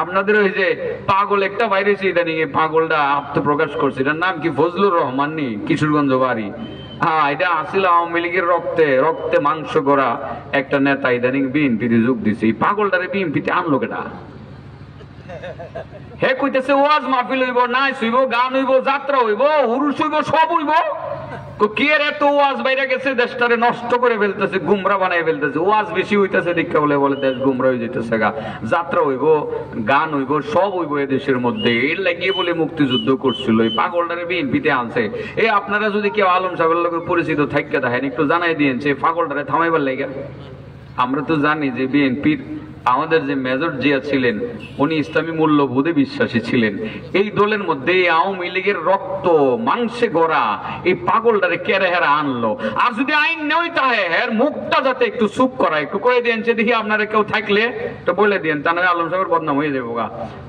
আপনাদের ওই যে পাগল একটা বাইরে ইদানিং, পাগলটা আত্মপ্রকাশ করছে, এটার নাম কি ফজলুর রহমান নি, কিশোরগঞ্জ বাড়ি। হ্যাঁ, এটা আসলে আওয়ামী লীগের রক্তে রক্তে মাংস গড়া একটা নেতা, ইদানিং বিএনপিতে যোগ দিছে। এই পাগলটারে বিএনপিতে আনলো কেটা? হে কইতেছে ওয়াজ মাহফিল হইব, নাচ হইব, গান হইব, যাত্রা হইব, হুরুস হইব, সব হইব। কি এর এত ওয়াজ বাইরে গেছে, দেশটারে নষ্ট করে ফেলতেছে, গুমরা বানাই ফেলতেছে। ওয়াজ বেশি হইতেছে দীক্ষা বলে বলে দেশ গুমরা হয়ে যেতেছে গা। যাত্রা হইব, গান হইব, সব হইব এ দেশের মধ্যে। এর লাগিয়ে বলে মুক্তিযুদ্ধ করছিল। এই পাগলটারে বিএনপিতে আনছে। এই আপনারা যদি কেউ আলম সাহেবের লোকের পরিচিত থাকতে দেখেন, একটু জানাই দিয়েন সে পাগলটারে থামাইবার লাগে। আমরা তো জানি যে বিএনপির আমাদের যে মেজর জিয়া ছিলেন, উনি ইসলামী মূল্যবোধে বিশ্বাসী ছিলেন। এই দলের মধ্যে আওয়ামী লীগের রক্ত মাংসে গড়া এই পাগলটারে কেড়ে হেরা আনলো। আর যদি আইন নেই তাহে এর মুখটা যাতে একটু চুপ করা, একটু করে দিয়েন যে দেখি আপনারা কেউ থাকলে তো বলে দিন, তা নয় আলম সাহেবের বদনাম হয়ে যাবো গা,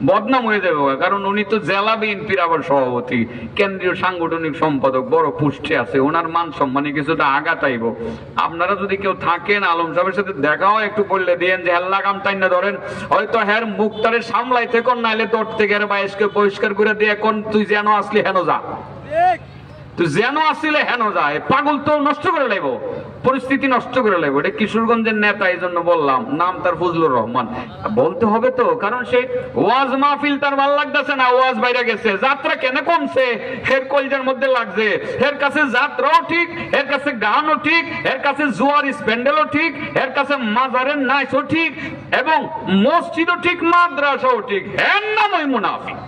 বদনাম হয়ে যাবো গা। কারণ উনি তো জেলা বিএনপির আবার সভাপতি, কেন্দ্রীয় সাংগঠনিক সম্পাদক, বড় পুষ্টে আছে, ওনার মান সম্মানে কিছুটা আঘাত আইব। আপনারা যদি কেউ থাকেন আলম সাহেবের সাথে দেখাও একটু বললে দিয়েন যে হেল্লা কাম তাই না ধরেন, হয়তো হ্যার মুখটারে সামলাইতে কোন নাইলে তোর থেকে বাইশকে পরিষ্কার করে দিয়ে কোন তুই যেন আসলি হেন যা, তুই যেন আসলে হেন যায়। পাগল তো নষ্ট করে লাগব, পরিস্থিতি নষ্ট করে লাগবে। এটা কিশোরগঞ্জের নেতা, এই জন্য বললাম নাম তার ফজলুর রহমান। বলতে হবে তো, কারণ সে ওয়াজ মাহফিল তার ভালো লাগতেছে না, ওয়াজ বাইরে গেছে। যাত্রা কেন কমছে, এর কলজার মধ্যে লাগছে। এর কাছে যাত্রাও ঠিক, এর কাছে গানও ঠিক, এর কাছে জুয়ার স্প্যান্ডেলও ঠিক, এর কাছে মাজারের নাচও ঠিক, এবং মসজিদও ঠিক, মাদ্রাসাও ঠিক। এর নামই মুনাফিক।